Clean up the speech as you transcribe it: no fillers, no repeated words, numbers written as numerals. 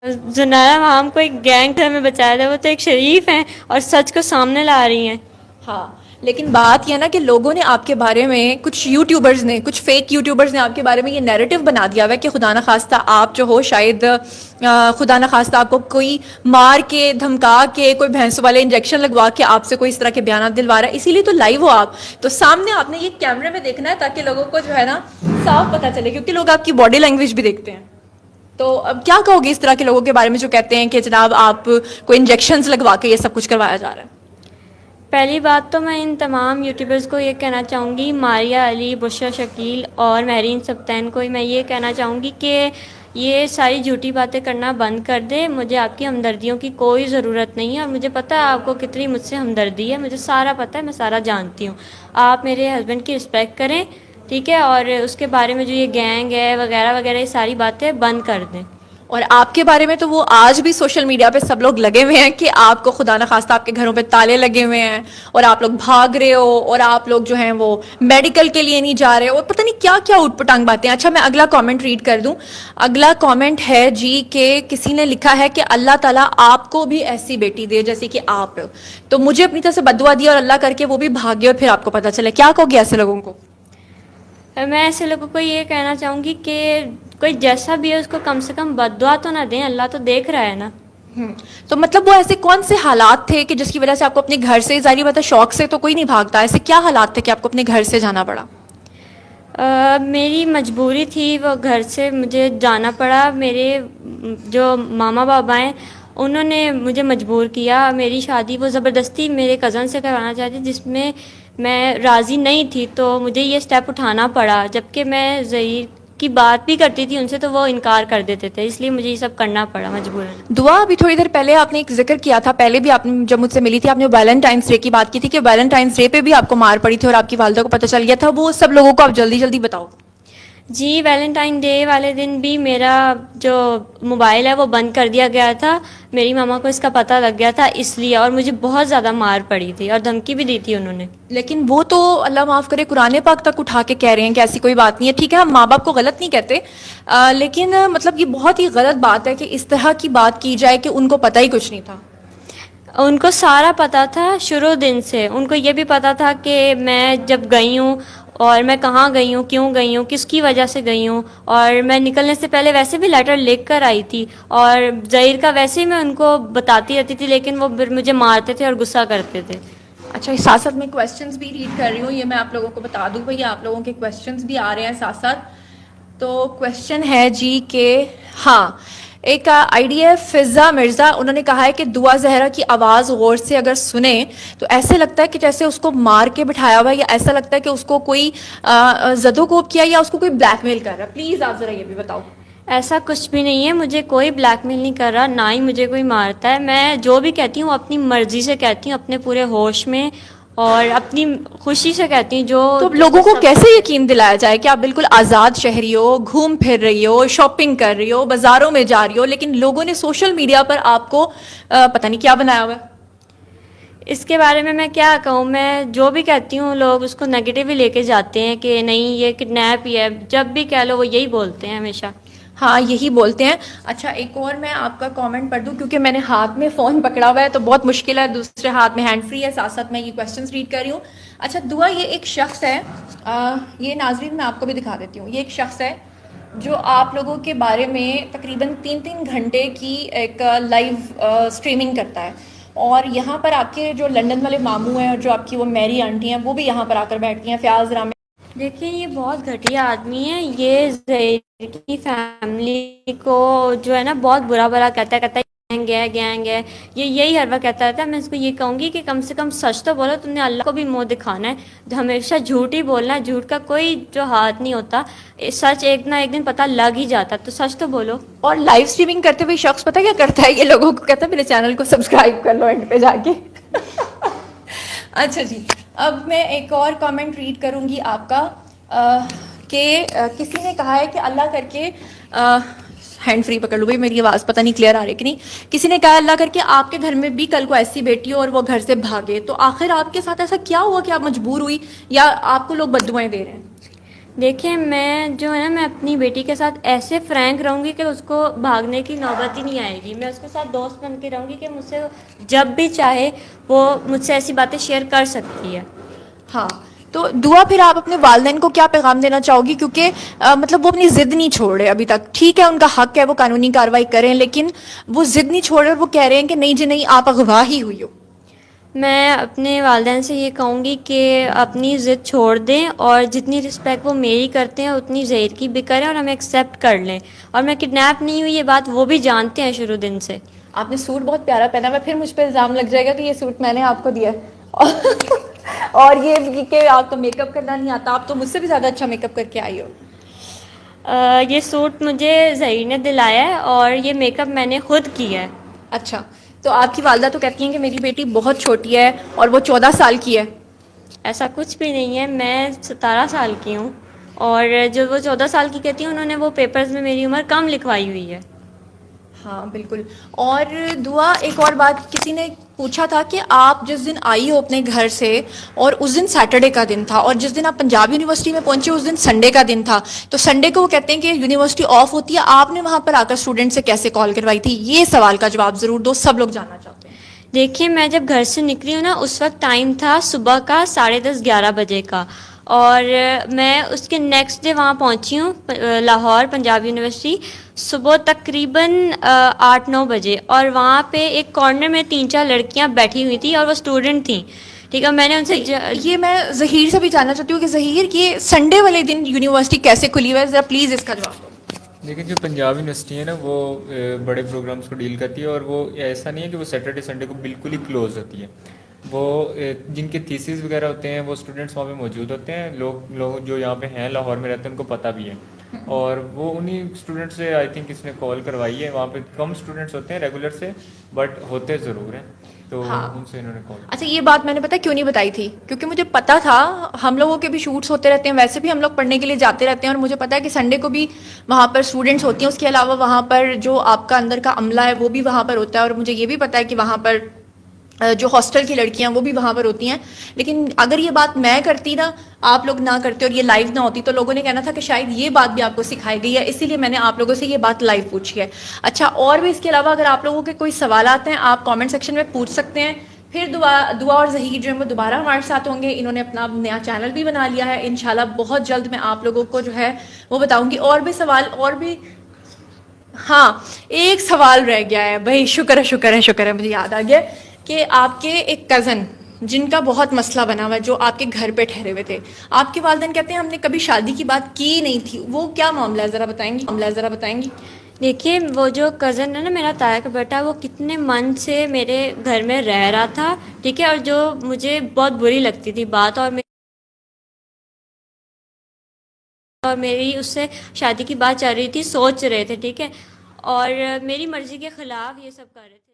زنارا مام کو ایک گینگ میں بچایا تھا، وہ تو ایک شریف ہیں اور سچ کو سامنے لا رہی ہیں. ہاں لیکن بات یہ نا کہ لوگوں نے آپ کے بارے میں، کچھ یوٹیوبرز نے، کچھ فیک یوٹیوبرز نے آپ کے بارے میں یہ نیریٹو بنا دیا ہوا ہے کہ خدا نخواستہ آپ جو ہو شاید خدا نخواستہ آپ کو کوئی مار کے دھمکا کے کوئی بھینسوں والے انجیکشن لگوا کے آپ سے کوئی اس طرح کے بیانات دلوا رہا ہے، اسی لیے تو لائیو ہو آپ، تو سامنے آپ نے یہ کیمرے میں دیکھنا ہے تاکہ لوگوں کو جو ہے نا صاف پتہ چلے، کیونکہ لوگ آپ کی باڈی لینگویج بھی دیکھتے ہیں. تو اب کیا کہو گے اس طرح کے لوگوں کے بارے میں جو کہتے ہیں کہ جناب آپ کو انجیکشنز لگوا کے یہ سب کچھ کروایا جا رہا ہے؟ پہلی بات تو میں ان تمام یوٹیوبرز کو یہ کہنا چاہوں گی، ماریہ علی، بشرا شکیل اور مہرین سبطین کو میں یہ کہنا چاہوں گی کہ یہ ساری جھوٹی باتیں کرنا بند کر دے. مجھے آپ کی ہمدردیوں کی کوئی ضرورت نہیں ہے، اور مجھے پتہ ہے آپ کو کتنی مجھ سے ہمدردی ہے، مجھے سارا پتہ ہے، میں سارا جانتی ہوں. آپ میرے ہسبینڈ کی رسپیکٹ کریں، ٹھیک ہے، اور اس کے بارے میں جو یہ گینگ ہے وغیرہ وغیرہ یہ ساری باتیں بند کر دیں. اور آپ کے بارے میں تو وہ آج بھی سوشل میڈیا پہ سب لوگ لگے ہوئے ہیں کہ آپ کو خدا نخواستہ آپ کے گھروں پہ تالے لگے ہوئے ہیں اور آپ لوگ بھاگ رہے ہو اور آپ لوگ جو ہیں وہ میڈیکل کے لیے نہیں جا رہے ہو اور پتہ نہیں کیا کیا اوٹ پٹانگ باتیں. اچھا میں اگلا کامنٹ ریڈ کر دوں. اگلا کامنٹ ہے جی کہ کسی نے لکھا ہے کہ اللہ تعالیٰ آپ کو بھی ایسی بیٹی دے جیسے کہ آپ، تو مجھے اپنی طرف سے بددعا دیا اور اللہ کر کے وہ بھی بھاگے اور پھر آپ کو پتہ چلے. کیا کہو گے ایسے لوگوں کو؟ میں ایسے لوگوں کو یہ کہنا چاہوں گی کہ کوئی جیسا بھی ہے اس کو کم سے کم بد دعا تو نہ دیں، اللہ تو دیکھ رہا ہے نا. تو مطلب وہ ایسے کون سے حالات تھے کہ جس کی وجہ سے آپ کو اپنے گھر سے، ظاہری بات ہے شوق سے تو کوئی نہیں بھاگتا، ایسے کیا حالات تھے کہ آپ کو اپنے گھر سے جانا پڑا؟ میری مجبوری تھی، وہ گھر سے مجھے جانا پڑا. میرے جو ماما بابا ہیں انہوں نے مجھے مجبور کیا. میری شادی وہ زبردستی میرے کزن سے کروانا چاہتی جس میں میں راضی نہیں تھی، تو مجھے یہ سٹیپ اٹھانا پڑا. جبکہ میں ظہیر کی بات بھی کرتی تھی ان سے تو وہ انکار کر دیتے تھے، اس لیے مجھے یہ سب کرنا پڑا مجبوراً. دعا ابھی تھوڑی دیر پہلے آپ نے ایک ذکر کیا تھا، پہلے بھی آپ نے جب مجھ سے ملی تھی آپ نے ویلنٹائنس ڈے کی بات کی تھی کہ ویلنٹائنس ڈے پہ بھی آپ کو مار پڑی تھی اور آپ کی والدہ کو پتہ چل گیا تھا. وہ سب لوگوں کو آپ جلدی جلدی بتاؤ. جی ویلنٹائن ڈے والے دن بھی میرا جو موبائل ہے وہ بند کر دیا گیا تھا. میری ماما کو اس کا پتہ لگ گیا تھا اس لیے، اور مجھے بہت زیادہ مار پڑی تھی اور دھمکی بھی دی تھی انہوں نے. لیکن وہ تو اللہ معاف کرے قرآن پاک تک اٹھا کے کہہ رہے ہیں کہ ایسی کوئی بات نہیں ہے. ٹھیک ہے ہم ماں باپ کو غلط نہیں کہتے، لیکن مطلب یہ بہت ہی غلط بات ہے کہ اس طرح کی بات کی جائے کہ ان کو پتہ ہی کچھ نہیں تھا. ان کو سارا پتہ تھا شروع دن سے. ان کو یہ بھی پتہ تھا کہ میں جب گئی ہوں اور میں کہاں گئی ہوں، کیوں گئی ہوں، کس کی وجہ سے گئی ہوں، اور میں نکلنے سے پہلے ویسے بھی لیٹر لکھ کر آئی تھی. اور ظہیر کا ویسے ہی میں ان کو بتاتی رہتی تھی لیکن وہ پھر مجھے مارتے تھے اور غصہ کرتے تھے. اچھا ساتھ ساتھ میں کویسچنز بھی ریڈ کر رہی ہوں، یہ میں آپ لوگوں کو بتا دوں بھائی آپ لوگوں کے کویسچنز بھی آ رہے ہیں ساتھ ساتھ. تو کویسچن ہے جی کہ ہاں ایک آئی ڈی ہے فضا مرزا، انہوں نے کہا ہے کہ دعا زہرا کی آواز غور سے اگر سنیں تو ایسے لگتا ہے کہ جیسے اس کو مار کے بٹھایا ہوا ہے، یا ایسا لگتا ہے کہ اس کو کوئی زدو کوب کیا یا اس کو کوئی بلیک میل کر رہا ہے. پلیز آپ ذرا یہ بھی بتاؤ. ایسا کچھ بھی نہیں ہے، مجھے کوئی بلیک میل نہیں کر رہا، نہ ہی مجھے کوئی مارتا ہے. میں جو بھی کہتی ہوں اپنی مرضی سے کہتی ہوں، اپنے پورے ہوش میں اور اپنی خوشی سے کہتی ہوں. تو لوگوں کو کیسے یقین دلایا جائے کہ آپ بالکل آزاد شہری ہو، گھوم پھر رہی ہو، شاپنگ کر رہی ہو، بازاروں میں جا رہی ہو، لیکن لوگوں نے سوشل میڈیا پر آپ کو پتہ نہیں کیا بنایا ہوا ہے؟ اس کے بارے میں کیا کہوں، میں جو بھی کہتی ہوں لوگ اس کو نیگیٹو ہی لے کے جاتے ہیں کہ نہیں یہ کڈنیپ ہی ہے. جب بھی کہہ لو وہ یہی بولتے ہیں ہمیشہ. ہاں یہی بولتے ہیں. اچھا ایک اور میں آپ کا کامنٹ پڑھ دوں کیونکہ میں نے ہاتھ میں فون پکڑا ہوا ہے تو بہت مشکل ہے، دوسرے ہاتھ میں ہینڈ فری ہے، ساتھ ساتھ میں یہ کویسچنس ریڈ کر رہی ہوں. اچھا دعا یہ ایک شخص ہے، یہ ناظرین میں آپ کو بھی دکھا دیتی ہوں، یہ ایک شخص ہے جو آپ لوگوں کے بارے میں تقریباً 3 گھنٹے کی ایک لائیو اسٹریمنگ کرتا ہے. اور یہاں پر آپ کے جو لنڈن والے ماموں ہیں اور جو آپ کی وہ میری آنٹی ہیں وہ بھی یہاں پر آ کر بیٹھتی ہیں. فیاض رام دیکھیں یہ بہت گھٹیا آدمی ہے، یہ ظہیر کی فیملی کو جو ہے نا بہت برا برا کہتا ہے گینگ ہے گینگ ہے، یہ یہی ہر وقت کہتا رہتا ہے. میں اس کو یہ کہوں گی کہ کم سے کم سچ تو بولو، تم نے اللہ کو بھی منہ دکھانا ہے. ہمیشہ جھوٹ ہی بولنا ہے، جھوٹ کا کوئی جو ہاتھ نہیں ہوتا، سچ ایک نہ ایک دن پتہ لگ ہی جاتا، تو سچ تو بولو. اور لائیو اسٹریمنگ کرتے ہوئے شخص پتہ کیا کرتا ہے، یہ لوگوں کو کہتا ہے میرے چینل کو سبسکرائب کر لو اینڈ پہ جا کے. اچھا جی اب میں ایک اور کامنٹ ریڈ کروں گی آپ کا کہ کسی نے کہا ہے کہ اللہ کر کے ہینڈ فری پکڑ لو بھائی، میری آواز پتہ نہیں کلیئر آ رہی کہ نہیں. کسی نے کہا اللہ کر کے آپ کے گھر میں بھی کل کو ایسی بیٹی ہو اور وہ گھر سے بھاگے، تو آخر آپ کے ساتھ ایسا کیا ہوا کہ آپ مجبور ہوئی یا آپ کو لوگ بد دعائیں دے رہے ہیں؟ دیکھیں میں جو ہے نا میں اپنی بیٹی کے ساتھ ایسے فرینک رہوں گی کہ اس کو بھاگنے کی نوبت ہی نہیں آئے گی. میں اس کے ساتھ دوست بن کے رہوں گی کہ مجھ سے جب بھی چاہے وہ مجھ سے ایسی باتیں شیئر کر سکتی ہے. ہاں تو دعا پھر آپ اپنے والدین کو کیا پیغام دینا چاہو گی؟ کیونکہ مطلب وہ اپنی ضد نہیں چھوڑ رہے ابھی تک. ٹھیک ہے ان کا حق ہے وہ قانونی کارروائی کریں، لیکن وہ ضد نہیں چھوڑ رہے اور وہ کہہ رہے ہیں کہ نہیں جی نہیں آپ اغوا ہی ہوئی ہو. میں اپنے والدین سے یہ کہوں گی کہ اپنی ضد چھوڑ دیں اور جتنی رسپیکٹ وہ میری کرتے ہیں اتنی زہر کی بھی کریں اور ہمیں ایکسیپٹ کر لیں. اور میں کڈنیپ نہیں ہوئی یہ بات وہ بھی جانتے ہیں شروع دن سے. آپ نے سوٹ بہت پیارا پہنا ہوا ہے، پھر مجھ پہ الزام لگ جائے گا کہ یہ سوٹ میں نے آپ کو دیا ہے اور یہ بھی کہ آپ کو میک اپ کرنا نہیں آتا. آپ تو مجھ سے بھی زیادہ اچھا میک اپ کر کے آئی ہو. یہ سوٹ مجھے ظہیر نے دلایا ہے اور یہ میک اپ میں نے خود کیا ہے. اچھا تو آپ کی والدہ تو کہتی ہیں کہ میری بیٹی بہت چھوٹی ہے اور وہ 14 سال کی ہے. ایسا کچھ بھی نہیں ہے، میں 17 سال کی ہوں اور جو وہ 14 سال کی کہتی ہیں انہوں نے وہ پیپرز میں میری عمر کم لکھوائی ہوئی ہے. ہاں بالکل. اور دعا ایک اور بات، کسی نے پوچھا تھا کہ آپ جس دن آئی ہو اپنے گھر سے اور اس دن سیٹرڈے کا دن تھا اور جس دن آپ پنجاب یونیورسٹی میں پہنچے اس دن سنڈے کا دن تھا، تو سنڈے کو وہ کہتے ہیں کہ یونیورسٹی آف ہوتی ہے، آپ نے وہاں پر آ کر اسٹوڈنٹ سے کیسے کال کروائی تھی؟ یہ سوال کا جواب ضرور دو، سب لوگ جاننا چاہتے ہیں. دیکھیے میں جب گھر سے نکلی ہوں نا اس وقت ٹائم تھا صبح کا 10:30 11 بجے کا، اور میں اس کے نیکسٹ ڈے وہاں پہنچی ہوں لاہور پنجاب یونیورسٹی صبح تقریباً 8-9 بجے، اور وہاں پہ ایک کارنر میں 3-4 لڑکیاں بیٹھی ہوئی تھیں اور وہ اسٹوڈنٹ تھیں. ٹھیک ہے، میں نے ان سے یہ میں ظہیر سے بھی جاننا چاہتی ہوں کہ ظہیر یہ سنڈے والے دن یونیورسٹی کیسے کھلی ہوئی ہے؟ ذرا پلیز اس کا جواب دو. لیکن جو پنجاب یونیورسٹی ہے نا وہ بڑے پروگرامس کو ڈیل کرتی ہے، اور وہ ایسا نہیں ہے کہ وہ سیٹرڈے سنڈے کو بالکل ہی کلوز ہوتی ہے. وہ جن کے تھیسز وغیرہ ہوتے ہیں وہ اسٹوڈنٹس وہاں پہ موجود ہوتے ہیں. لوگ جو یہاں پہ ہیں لاہور میں رہتے ہیں ان کو پتہ بھی ہے، اور وہ انہی اسٹوڈنٹ سے آئی تھنک اس نے کال کروائی ہے. وہاں پہ کم اسٹوڈنٹس ہوتے ہیں ریگولر سے، بٹ ہوتے ضرور ہیں، تو ان سے انہوں نے کال. اچھا یہ بات میں نے پتا کیوں نہیں بتائی تھی؟ کیونکہ مجھے پتا تھا ہم لوگوں کے بھی شوٹس ہوتے رہتے ہیں، ویسے بھی ہم لوگ پڑھنے کے لیے جاتے رہتے ہیں، اور مجھے پتا ہے کہ سنڈے کو بھی وہاں پر اسٹوڈنٹس ہوتی ہیں. اس کے علاوہ وہاں پر جو آپ کا اندر کا عملہ ہے وہ بھی وہاں پر ہوتا ہے، اور مجھے یہ بھی پتا ہے کہ وہاں پر جو ہاسٹل کی لڑکیاں وہ بھی وہاں پر ہوتی ہیں. لیکن اگر یہ بات میں کرتی نا، آپ لوگ نہ کرتے اور یہ لائیو نہ ہوتی، تو لوگوں نے کہنا تھا کہ شاید یہ بات بھی آپ کو سکھائی گئی ہے، اسی لیے میں نے آپ لوگوں سے یہ بات لائیو پوچھی ہے. اچھا اور بھی اس کے علاوہ اگر آپ لوگوں کے کوئی سوالات ہیں آپ کامنٹ سیکشن میں پوچھ سکتے ہیں. پھر دعا اور ظہیر جو ہے وہ دوبارہ ہمارے ساتھ ہوں گے. انہوں نے اپنا نیا چینل بھی بنا لیا ہے، انشاءاللہ بہت جلد میں آپ لوگوں کو جو ہے وہ بتاؤں گی. اور بھی سوال، اور بھی ہاں ایک سوال رہ گیا ہے بھائی. شکر ہے مجھے یاد آ گیا کہ آپ کے ایک کزن جن کا بہت مسئلہ بنا ہوا ہے، جو آپ کے گھر پہ ٹھہرے ہوئے تھے، آپ کے والدین کہتے ہیں ہم نے کبھی شادی کی بات کی نہیں تھی. وہ کیا معاملہ ہے ذرا بتائیں گی؟ دیکھیے وہ جو کزن ہے نا میرا تایا کا بیٹا، وہ کتنے من سے میرے گھر میں رہ رہا تھا. ٹھیک ہے، اور جو مجھے بہت بری لگتی تھی بات، اور میری اس سے شادی کی بات چل رہی تھی، سوچ رہے تھے. ٹھیک ہے، اور میری مرضی کے خلاف یہ سب کر رہے تھے.